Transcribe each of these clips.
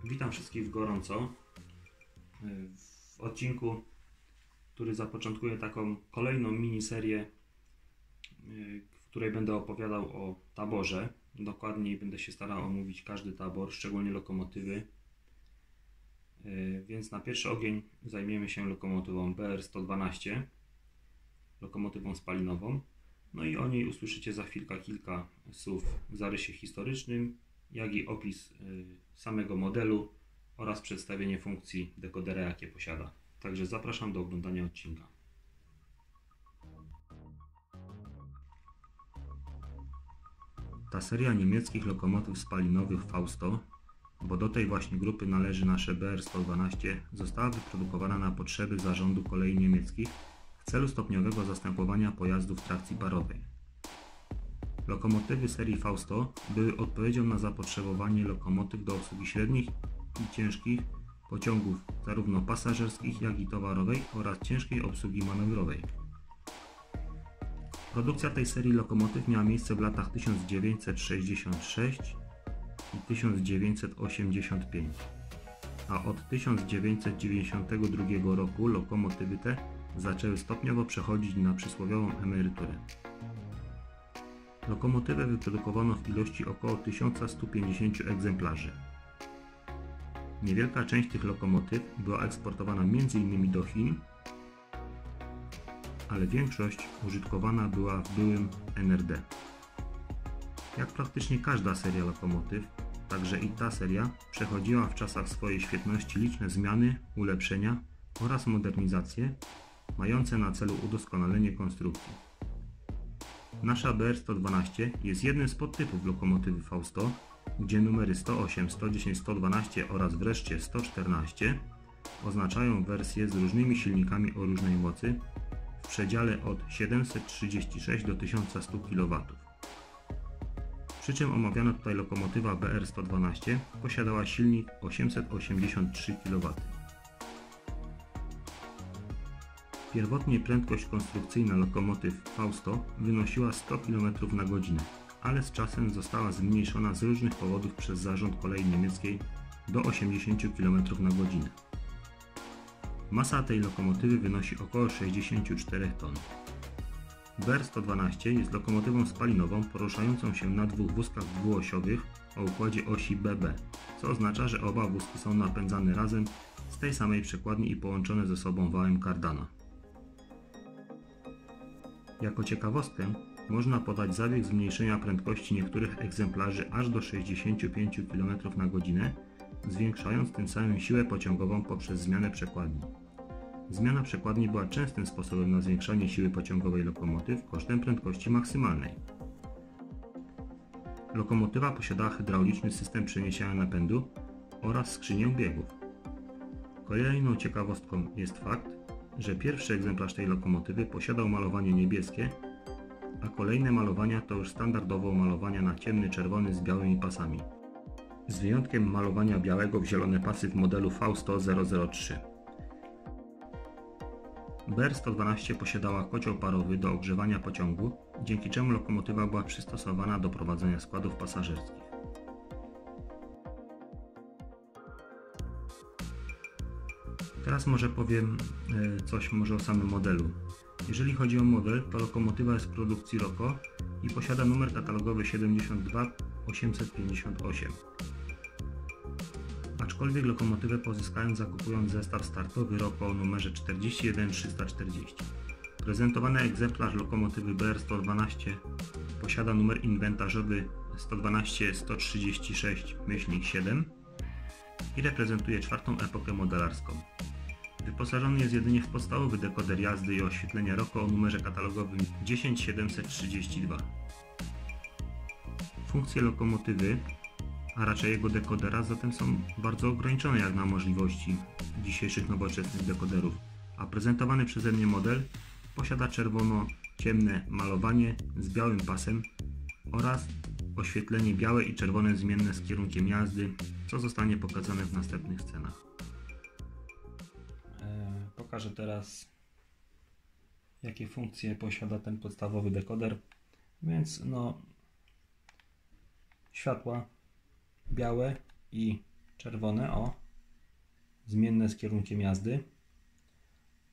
Witam wszystkich gorąco w odcinku, który zapoczątkuje taką kolejną miniserię, w której będę opowiadał o taborze. Dokładniej będę się starał omówić każdy tabor, szczególnie lokomotywy. Więc na pierwszy ogień zajmiemy się lokomotywą BR-112, lokomotywą spalinową. No i o niej usłyszycie za chwilkę kilka słów w zarysie historycznym, jak i opis samego modelu oraz przedstawienie funkcji dekodera, jakie posiada. Także zapraszam do oglądania odcinka. Ta seria niemieckich lokomotyw spalinowych Fausto, bo do tej właśnie grupy należy nasze BR-112, została wyprodukowana na potrzeby zarządu kolei niemieckich w celu stopniowego zastępowania pojazdów trakcji parowej. Lokomotywy serii Fausto były odpowiedzią na zapotrzebowanie lokomotyw do obsługi średnich i ciężkich pociągów zarówno pasażerskich, jak i towarowej oraz ciężkiej obsługi manewrowej. Produkcja tej serii lokomotyw miała miejsce w latach 1966 i 1985, a od 1992 roku lokomotywy te zaczęły stopniowo przechodzić na przysłowiową emeryturę. Lokomotywę wyprodukowano w ilości około 1150 egzemplarzy. Niewielka część tych lokomotyw była eksportowana m.in. do Chin, ale większość użytkowana była w byłym NRD. Jak praktycznie każda seria lokomotyw, także i ta seria przechodziła w czasach swojej świetności liczne zmiany, ulepszenia oraz modernizacje mające na celu udoskonalenie konstrukcji. Nasza BR-112 jest jednym z podtypów lokomotywy Fausto, gdzie numery 108, 110, 112 oraz wreszcie 114 oznaczają wersje z różnymi silnikami o różnej mocy w przedziale od 736 do 1100 kW. Przy czym omawiana tutaj lokomotywa BR-112 posiadała silnik 883 kW. Pierwotnie prędkość konstrukcyjna lokomotyw Fausto wynosiła 100 km na godzinę, ale z czasem została zmniejszona z różnych powodów przez zarząd kolei niemieckiej do 80 km na godzinę. Masa tej lokomotywy wynosi około 64 ton. BR-112 jest lokomotywą spalinową poruszającą się na dwóch wózkach dwuosiowych o układzie osi BB, co oznacza, że oba wózki są napędzane razem z tej samej przekładni i połączone ze sobą wałem Cardana. Jako ciekawostkę można podać zabieg zmniejszenia prędkości niektórych egzemplarzy aż do 65 km na godzinę, zwiększając tym samym siłę pociągową poprzez zmianę przekładni. Zmiana przekładni była częstym sposobem na zwiększanie siły pociągowej lokomotyw kosztem prędkości maksymalnej. Lokomotywa posiadała hydrauliczny system przeniesienia napędu oraz skrzynię biegów. Kolejną ciekawostką jest fakt, że pierwszy egzemplarz tej lokomotywy posiadał malowanie niebieskie, a kolejne malowania to już standardowo malowania na ciemny czerwony z białymi pasami, z wyjątkiem malowania białego w zielone pasy w modelu Fausto 003. BR-112 posiadała kocioł parowy do ogrzewania pociągu, dzięki czemu lokomotywa była przystosowana do prowadzenia składów pasażerskich. Teraz może powiem coś o samym modelu. Jeżeli chodzi o model, to lokomotywa jest z produkcji ROKO i posiada numer katalogowy 72858. Aczkolwiek lokomotywę pozyskałem zakupując zestaw startowy ROKO o numerze 41340. Prezentowany egzemplarz lokomotywy BR-112 posiada numer inwentarzowy 112-136-7 i reprezentuje czwartą epokę modelarską. Wyposażony jest jedynie w podstawowy dekoder jazdy i oświetlenia ROKO o numerze katalogowym 10732. Funkcje lokomotywy, a raczej jego dekodera, zatem są bardzo ograniczone jak na możliwości dzisiejszych nowoczesnych dekoderów, a prezentowany przeze mnie model posiada czerwono-ciemne malowanie z białym pasem oraz oświetlenie białe i czerwone zmienne z kierunkiem jazdy, co zostanie pokazane w następnych scenach. Pokażę teraz, jakie funkcje posiada ten podstawowy dekoder. Więc światła białe i czerwone, o, zmienne z kierunkiem jazdy.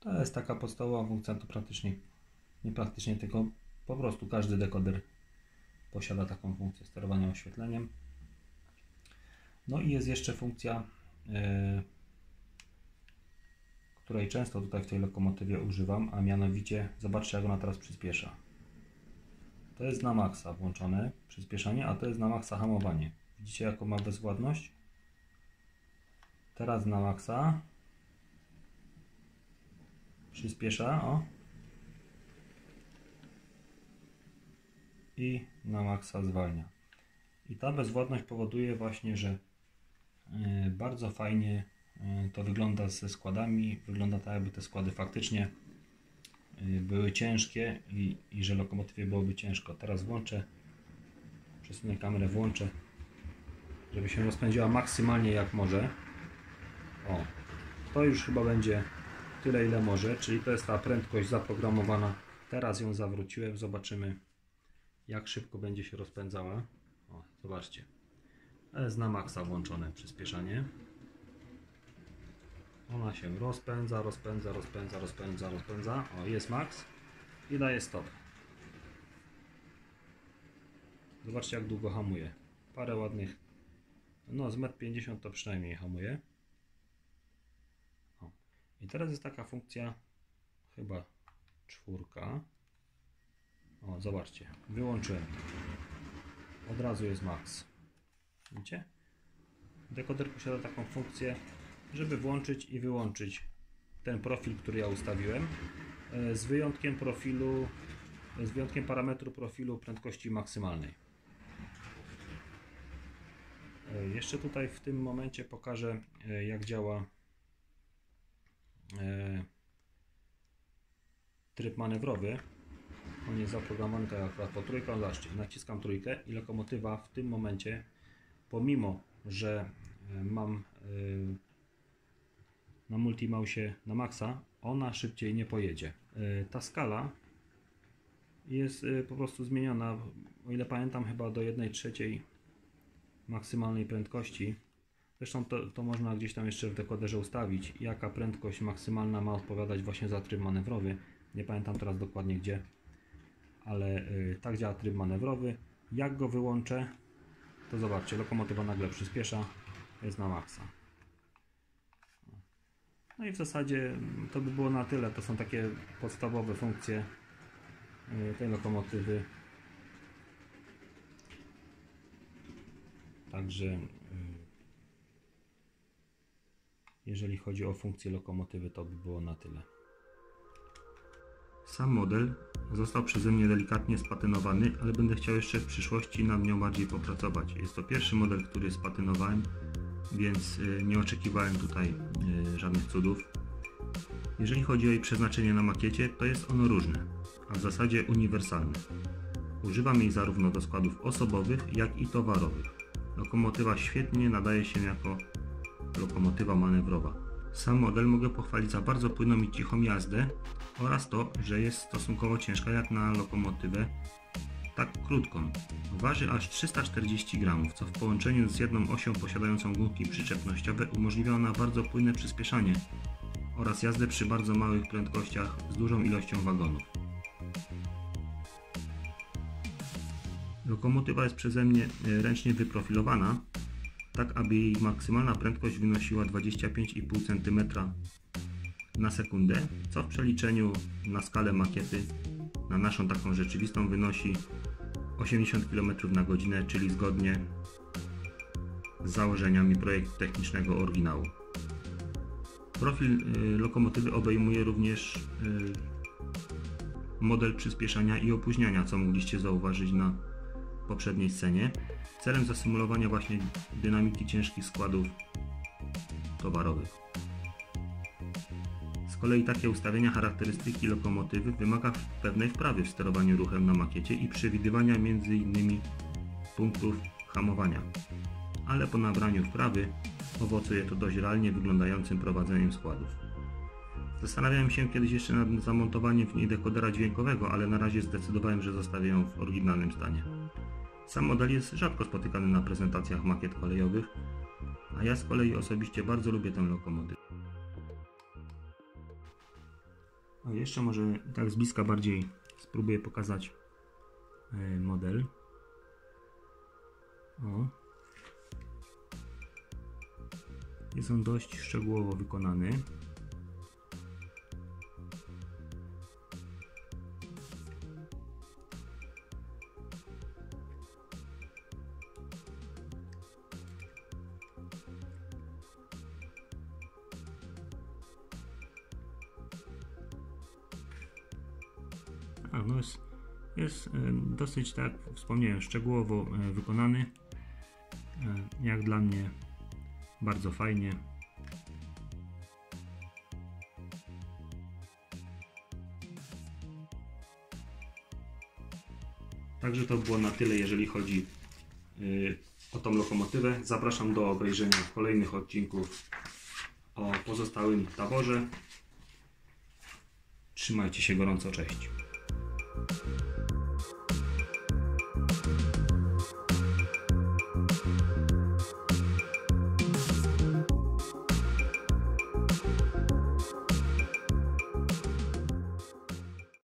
To jest taka podstawowa funkcja, to praktycznie, nie praktycznie, tylko po prostu każdy dekoder posiada taką funkcję sterowania oświetleniem. No i jest jeszcze funkcja, której często tutaj w tej lokomotywie używam, a mianowicie, zobaczcie jak ona teraz przyspiesza. To jest na maksa włączone przyspieszanie, a to jest na maksa hamowanie. Widzicie jaką ma bezwładność? Teraz na maksa przyspiesza, o, i na maksa zwalnia. I ta bezwładność powoduje właśnie, że bardzo fajnie to wygląda ze składami. Wygląda tak, jakby te składy faktycznie były ciężkie i że lokomotywie byłoby ciężko. Teraz włączę, przesunę kamerę, włączę, żeby się rozpędziła maksymalnie jak może. O, to już chyba będzie tyle ile może, czyli to jest ta prędkość zaprogramowana. Teraz ją zawróciłem, zobaczymy jak szybko będzie się rozpędzała. O, zobaczcie, jest na maksa włączone przyspieszanie. Ona się rozpędza, rozpędza, rozpędza, rozpędza, rozpędza. O, jest max i daje stop. Zobaczcie jak długo hamuje. Parę ładnych, no z 1,50 m to przynajmniej hamuje. O. I teraz jest taka funkcja, chyba 4. O, zobaczcie, wyłączyłem. Od razu jest max. Widzicie? Dekoder posiada taką funkcję, żeby włączyć i wyłączyć ten profil, który ja ustawiłem, z wyjątkiem parametru profilu prędkości maksymalnej. Jeszcze tutaj w tym momencie pokażę jak działa tryb manewrowy. On jest zaprogramowany tak jak po trójkę. Zobaczcie, naciskam trójkę i lokomotywa w tym momencie, pomimo że mam na multimausie na maksa, ona szybciej nie pojedzie. Ta skala jest po prostu zmieniona, o ile pamiętam, chyba do 1/3 maksymalnej prędkości. Zresztą to można gdzieś tam jeszcze w dekoderze ustawić, jaka prędkość maksymalna ma odpowiadać właśnie za tryb manewrowy. Nie pamiętam teraz dokładnie gdzie, ale tak działa tryb manewrowy. Jak go wyłączę, to zobaczcie, lokomotywa nagle przyspiesza, jest na maksa. No i w zasadzie to by było na tyle. To są takie podstawowe funkcje tej lokomotywy. Także jeżeli chodzi o funkcję lokomotywy, to by było na tyle. Sam model został przeze mnie delikatnie spatynowany, ale będę chciał jeszcze w przyszłości nad nią bardziej popracować. Jest to pierwszy model, który spatynowałem, więc nie oczekiwałem tutaj żadnych cudów. Jeżeli chodzi o jej przeznaczenie na makiecie, to jest ono różne, a w zasadzie uniwersalne. Używam jej zarówno do składów osobowych, jak i towarowych. Lokomotywa świetnie nadaje się jako lokomotywa manewrowa. Sam model mogę pochwalić za bardzo płynną i cichą jazdę oraz to, że jest stosunkowo ciężka jak na lokomotywę tak krótką. Waży aż 340 gramów, co w połączeniu z jedną osią posiadającą gumki przyczepnościowe umożliwia ona bardzo płynne przyspieszanie oraz jazdę przy bardzo małych prędkościach z dużą ilością wagonów. Lokomotywa jest przeze mnie ręcznie wyprofilowana, tak aby jej maksymalna prędkość wynosiła 25,5 cm na sekundę, co w przeliczeniu na skalę makiety, na naszą taką rzeczywistą, wynosi 80 km na godzinę, czyli zgodnie z założeniami projektu technicznego oryginału. Profil lokomotywy obejmuje również model przyspieszania i opóźniania, co mogliście zauważyć na poprzedniej scenie, celem zasymulowania właśnie dynamiki ciężkich składów towarowych. Z kolei takie ustawienia charakterystyki lokomotywy wymaga pewnej wprawy w sterowaniu ruchem na makiecie i przewidywania m.in. punktów hamowania, ale po nabraniu wprawy owocuje to dość realnie wyglądającym prowadzeniem składów. Zastanawiałem się kiedyś jeszcze nad zamontowaniem w niej dekodera dźwiękowego, ale na razie zdecydowałem, że zostawię ją w oryginalnym stanie. Sam model jest rzadko spotykany na prezentacjach makiet kolejowych, A ja z kolei osobiście bardzo lubię tę lokomotywę. A jeszcze może tak z bliska bardziej spróbuję pokazać model. O. Jest on dość szczegółowo wykonany. No jest dosyć, tak jak wspomniałem, szczegółowo wykonany. Jak dla mnie bardzo fajnie. Także to było na tyle, jeżeli chodzi o tą lokomotywę. Zapraszam do obejrzenia kolejnych odcinków o pozostałym taborze. Trzymajcie się gorąco, cześć.